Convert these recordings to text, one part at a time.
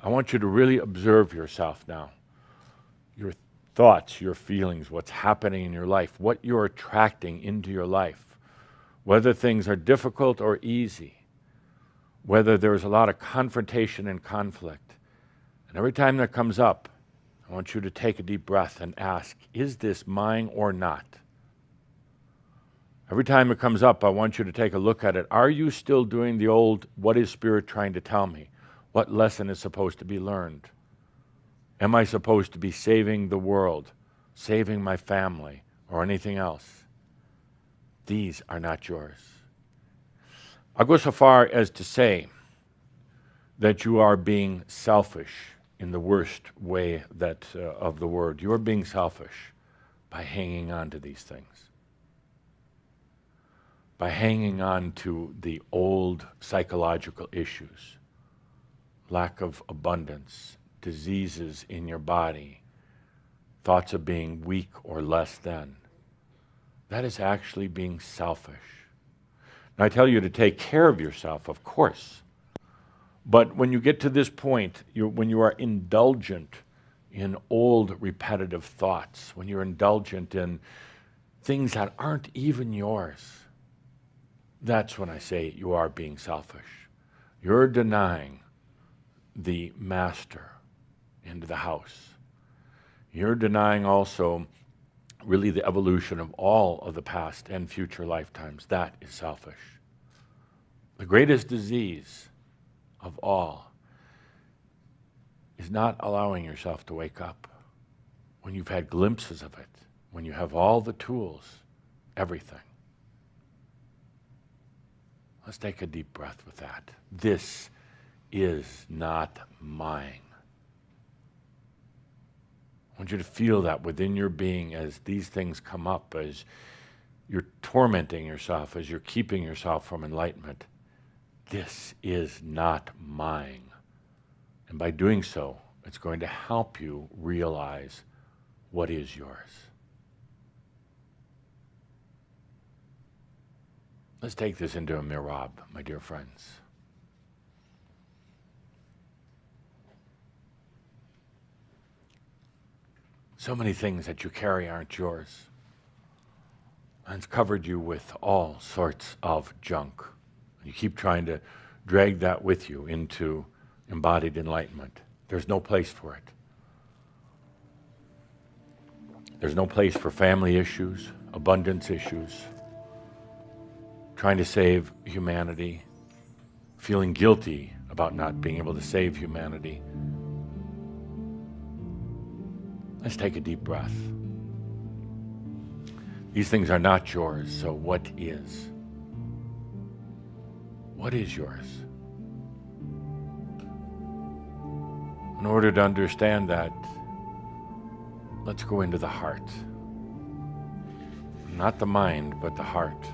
I want you to really observe yourself now. Your thoughts, your feelings, what's happening in your life, what you're attracting into your life, whether things are difficult or easy, whether there's a lot of confrontation and conflict. And every time that comes up, I want you to take a deep breath and ask, is this mine or not? Every time it comes up, I want you to take a look at it. Are you still doing the old, what is Spirit trying to tell me? What lesson is supposed to be learned? Am I supposed to be saving the world, saving my family, or anything else? These are not yours. I'll go so far as to say that you are being selfish in the worst way that of the word. You are being selfish by hanging on to these things. By hanging on to the old psychological issues, lack of abundance, diseases in your body, thoughts of being weak or less than. That is actually being selfish. Now, I tell you to take care of yourself, of course. But when you get to this point, when you are indulgent in old repetitive thoughts, when you're indulgent in things that aren't even yours, that's when I say you are being selfish. You're denying the master into the house. You're denying also really the evolution of all of the past and future lifetimes. That is selfish. The greatest disease of all is not allowing yourself to wake up when you've had glimpses of it, when you have all the tools, everything. Let's take a deep breath with that. This is not mine. I want you to feel that within your being as these things come up, as you're tormenting yourself, as you're keeping yourself from enlightenment. This is not mine. And by doing so, it's going to help you realize what is yours. Let's take this into a Merab, my dear friends. So many things that you carry aren't yours. And it's covered you with all sorts of junk. You keep trying to drag that with you into embodied enlightenment. There's no place for it. There's no place for family issues, abundance issues, trying to save humanity, feeling guilty about not being able to save humanity. Let's take a deep breath. These things are not yours, so what is? What is yours? In order to understand that, let's go into the heart. Not the mind, but the heart.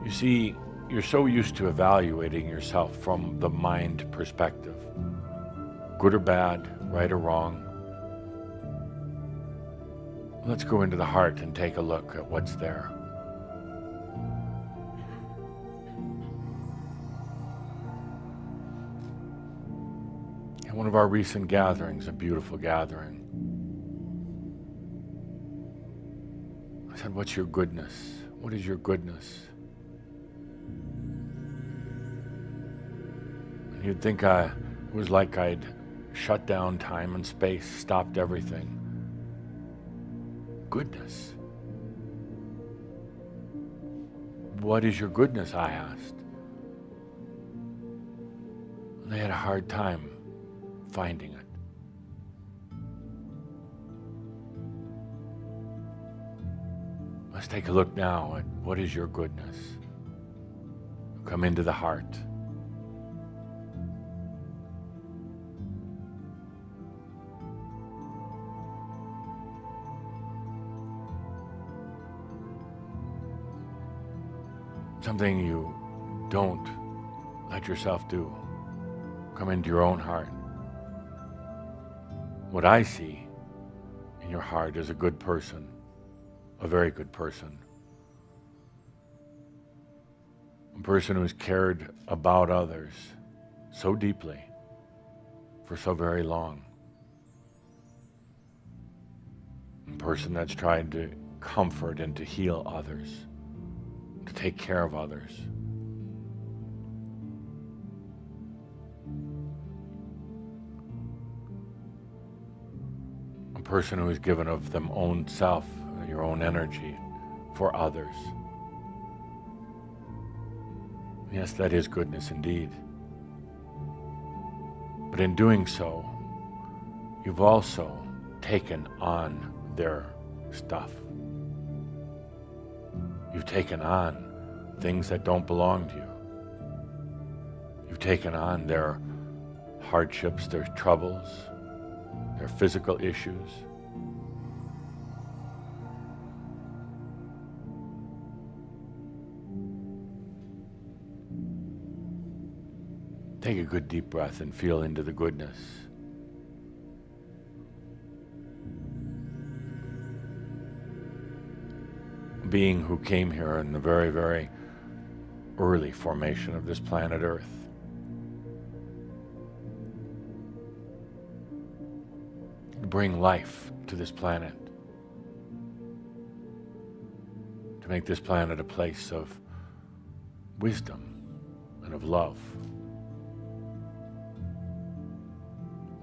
You see, you're so used to evaluating yourself from the mind perspective. Good or bad, right or wrong. Let's go into the heart and take a look at what's there. At one of our recent gatherings, a beautiful gathering, I said, what's your goodness? What is your goodness? And you'd think it was like I'd shut down time and space, stopped everything. Goodness. What is your goodness, I asked. And they had a hard time finding it. Let's take a look now at what is your goodness. Come into the heart. Something you don't let yourself do. Come into your own heart. What I see in your heart is a good person, a very good person. A person who's cared about others, so deeply for so very long. A person that's tried to comfort and to heal others, to take care of others. A person who is given of them own self, your own energy, for others. Yes, that is goodness indeed. But in doing so, you've also taken on their stuff. You've taken on things that don't belong to you. You've taken on their hardships, their troubles, their physical issues. Take a good deep breath and feel into the goodness. A being who came here in the very, very early formation of this planet Earth. To bring life to this planet. To make this planet a place of wisdom and of love.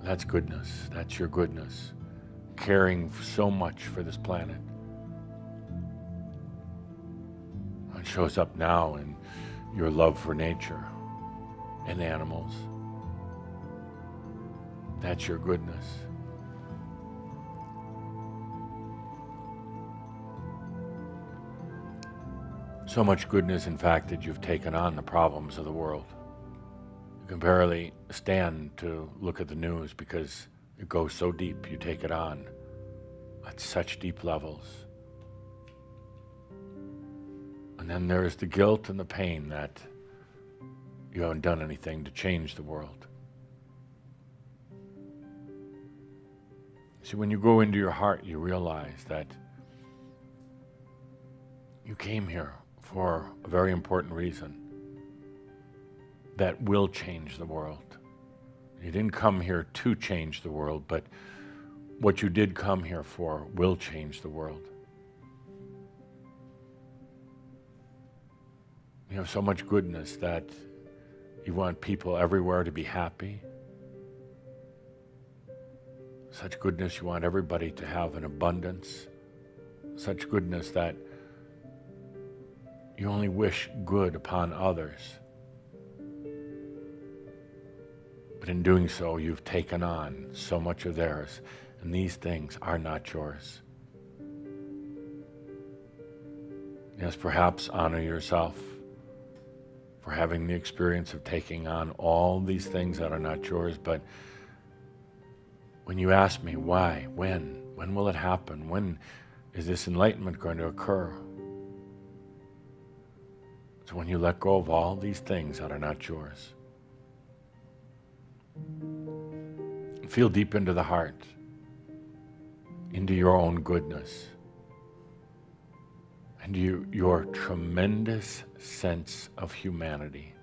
That's goodness. That's your goodness. Caring so much for this planet. It shows up now in your love for nature and animals. That's your goodness. So much goodness, in fact, that you've taken on the problems of the world. You can barely stand to look at the news because it goes so deep. You take it on at such deep levels. And then there's the guilt and the pain that you haven't done anything to change the world. See, when you go into your heart, you realize that you came here for a very important reason that will change the world. You didn't come here to change the world, but what you did come here for will change the world. You have so much goodness that you want people everywhere to be happy. Such goodness you want everybody to have an abundance. Such goodness that you only wish good upon others. But in doing so, you've taken on so much of theirs, and these things are not yours. Yes, perhaps honor yourself for having the experience of taking on all these things that are not yours, but when you ask me why, when will it happen? When is this enlightenment going to occur? So when you let go of all these things that are not yours. Feel deep into the heart, into your own goodness, and your tremendous sense of humanity.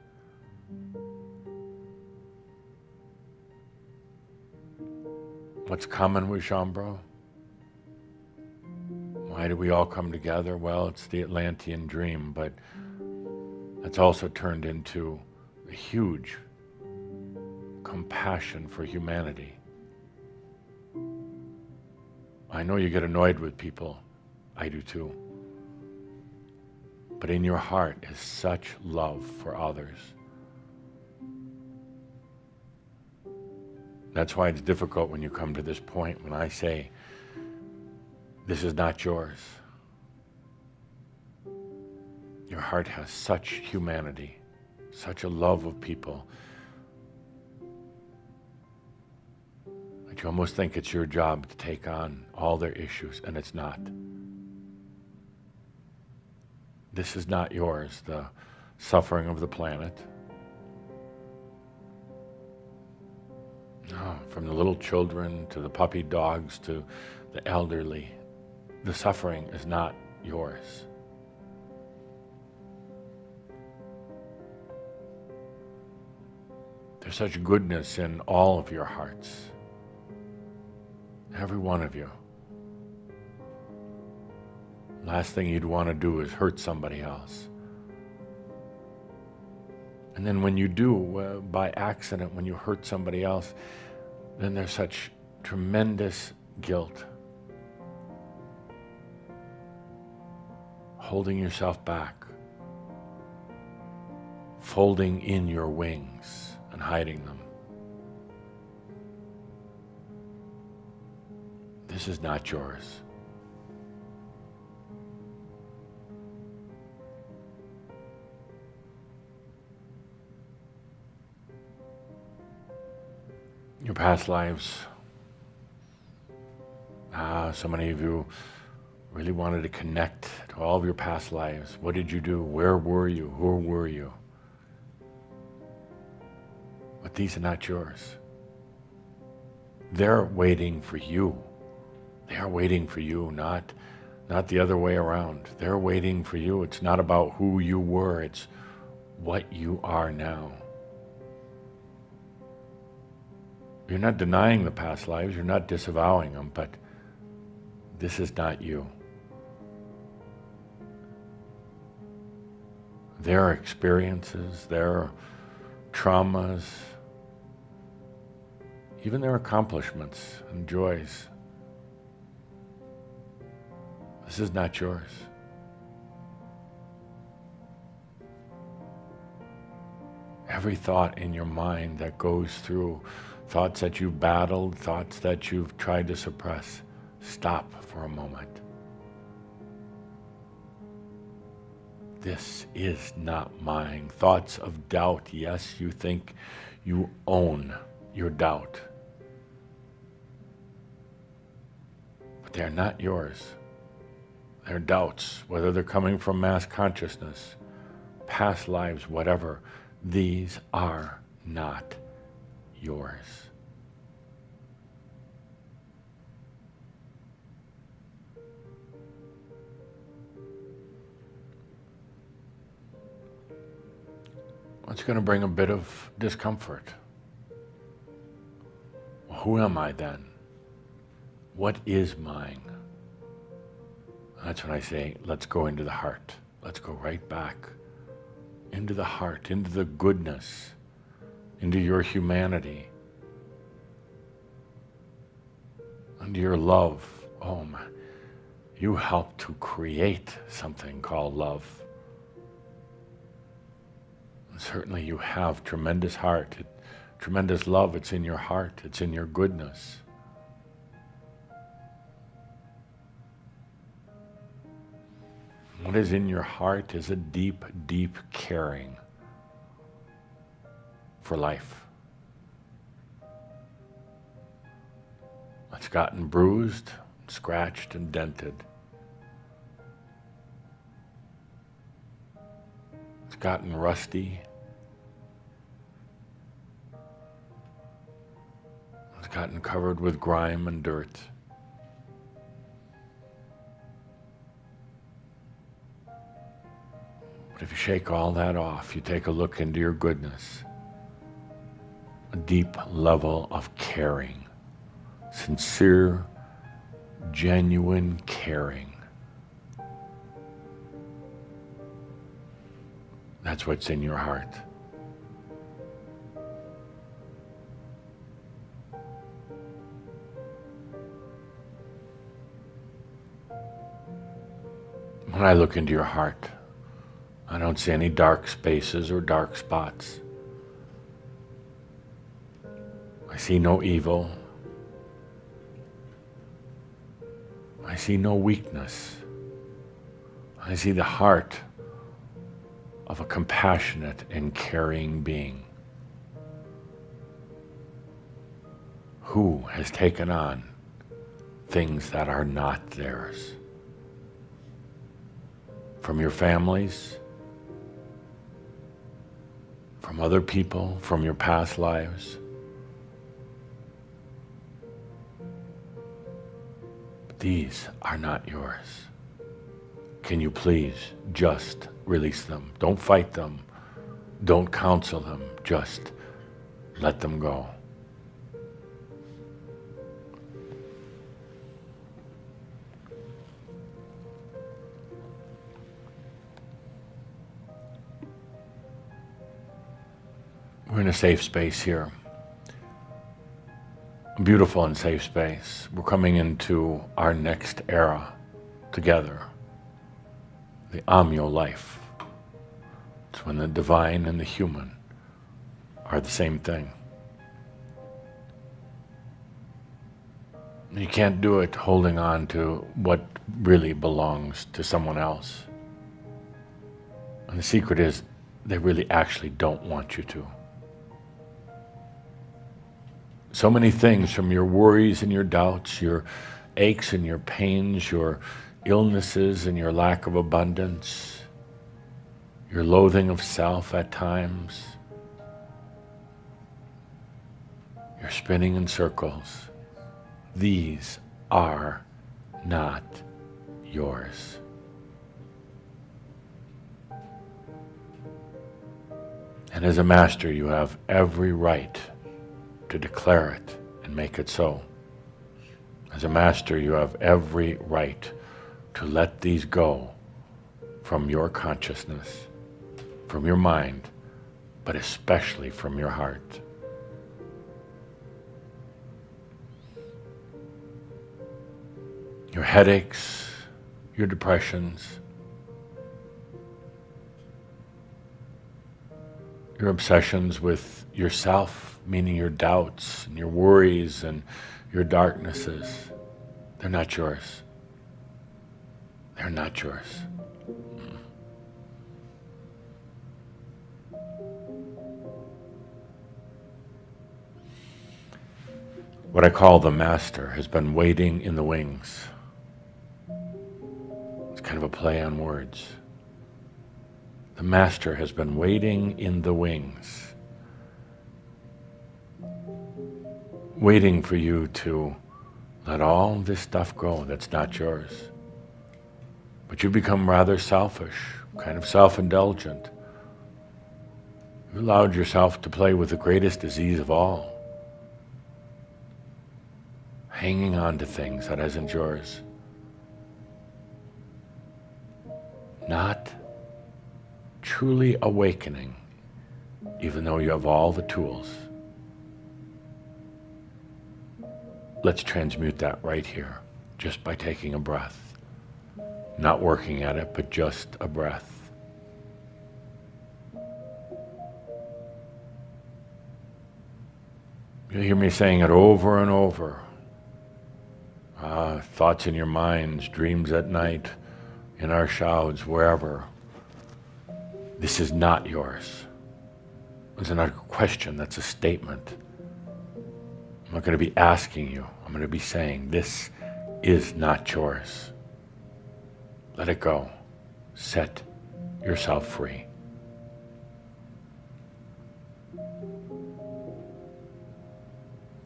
What's common with Shambra? Why do we all come together? Well, it's the Atlantean dream, but it's also turned into a huge compassion for humanity. I know you get annoyed with people. I do too. But in your heart is such love for others. That's why it's difficult when you come to this point when I say, this is not yours. Your heart has such humanity, such a love of people, that you almost think it's your job to take on all their issues, and it's not. This is not yours, the suffering of the planet. No, from the little children to the puppy dogs to the elderly, the suffering is not yours. There's such goodness in all of your hearts. Every one of you. Last thing you'd want to do is hurt somebody else. And then when you do, by accident, when you hurt somebody else, then there's such tremendous guilt. Holding yourself back. Folding in your wings and hiding them. This is not yours. Your past lives. So many of you really wanted to connect to all of your past lives. What did you do? Where were you? Who were you? But these are not yours. They're waiting for you. They are waiting for you, not the other way around. They're waiting for you. It's not about who you were, it's what you are now. You're not denying the past lives, you're not disavowing them, but this is not you. Their experiences, their traumas, even their accomplishments and joys. This is not yours. Every thought in your mind that goes through, thoughts that you've battled, thoughts that you've tried to suppress, stop for a moment. This is not mine. Thoughts of doubt, yes, you think you own your doubt. But they're not yours. They're doubts, whether they're coming from mass consciousness, past lives, whatever. These are not yours. It's going to bring a bit of discomfort. Well, who am I then? What is mine? That's when I say, let's go into the heart. Let's go right back into the heart, into the goodness, into your humanity, into your love. Oh my, you helped to create something called love. And certainly you have tremendous heart, tremendous love. It's in your heart, it's in your goodness. What is in your heart is a deep, deep caring for life. It's gotten bruised, scratched, and dented. It's gotten rusty. It's gotten covered with grime and dirt. But if you shake all that off, you take a look into your goodness, a deep level of caring, sincere, genuine caring. That's what's in your heart. When I look into your heart, I don't see any dark spaces or dark spots. I see no evil. I see no weakness. I see the heart of a compassionate and caring being who has taken on things that are not theirs. From your families, from other people, from your past lives. But these are not yours. Can you please just release them? Don't fight them. Don't counsel them. Just let them go. We're in a safe space here. A beautiful and safe space. We're coming into our next era together. The Amyo life. It's when the divine and the human are the same thing. You can't do it holding on to what really belongs to someone else. And the secret is they really actually don't want you to. So many things, from your worries and your doubts, your aches and your pains, your illnesses and your lack of abundance, your loathing of self at times, you're spinning in circles. These are not yours. And as a master, you have every right to declare it and make it so. As a master, you have every right to let these go from your consciousness, from your mind, but especially from your heart. Your headaches, your depressions, your obsessions with yourself, meaning your doubts and your worries and your darknesses, they're not yours. They're not yours. What I call the master has been waiting in the wings. It's kind of a play on words. The master has been waiting in the wings, waiting for you to let all this stuff go that's not yours. But you become rather selfish, kind of self-indulgent. You allowed yourself to play with the greatest disease of all, hanging on to things that isn't yours. Not truly awakening, even though you have all the tools. Let's transmute that right here, just by taking a breath. Not working at it, but just a breath. You'll hear me saying it over and over. Thoughts in your minds, dreams at night, in our shouds, wherever. This is not yours. It's not a question, that's a statement. I'm not going to be asking you. I'm going to be saying, this is not yours. Let it go. Set yourself free.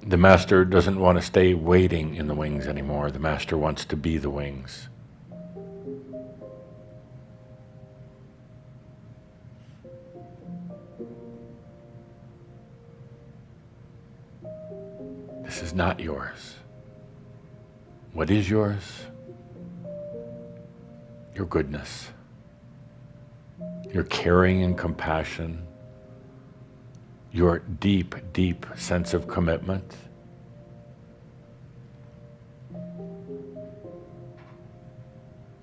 The master doesn't want to stay waiting in the wings anymore. The master wants to be the wings. This is not yours. What is yours? Your goodness, your caring and compassion, your deep, deep sense of commitment.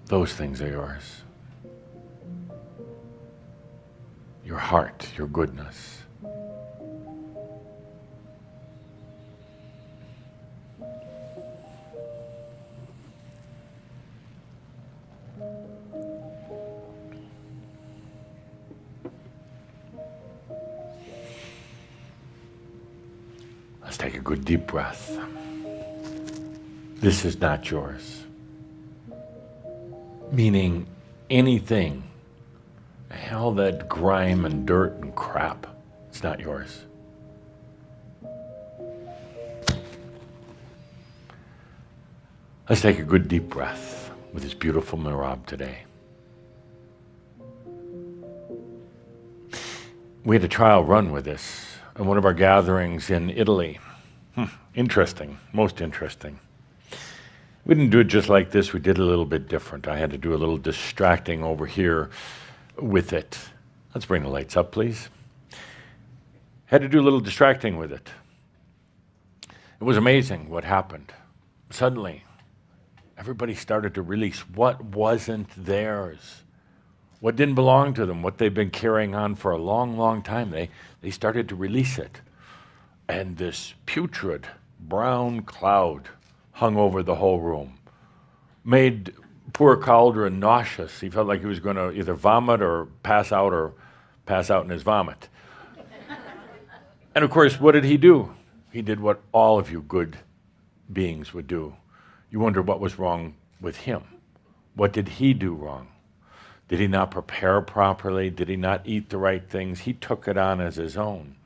Those things are yours. Your heart, your goodness. Let's take a good deep breath. This is not yours. Meaning anything, all that grime and dirt and crap, it's not yours. Let's take a good deep breath with this beautiful Merab today. We had a trial run with this in one of our gatherings in Italy. Interesting, most interesting. We didn't do it just like this, we did it a little bit different. I had to do a little distracting over here with it. Let's bring the lights up, please. Had to do a little distracting with it. It was amazing what happened. Suddenly, everybody started to release what wasn't theirs, what didn't belong to them, what they've been carrying on for a long, long time. They started to release it. And this putrid brown cloud hung over the whole room, made poor Cauldron nauseous. He felt like he was going to either vomit or pass out in his vomit. And of course, what did he do? He did what all of you good beings would do. You wonder what was wrong with him. What did he do wrong? Did he not prepare properly? Did he not eat the right things? He took it on as his own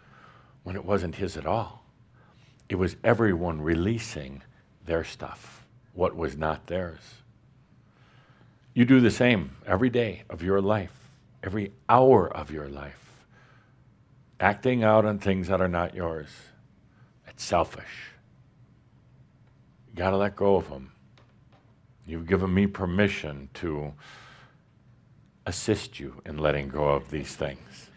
when it wasn't his at all. It was everyone releasing their stuff, what was not theirs. You do the same every day of your life, every hour of your life, acting out on things that are not yours. It's selfish. You got to let go of them. You've given me permission to assist you in letting go of these things.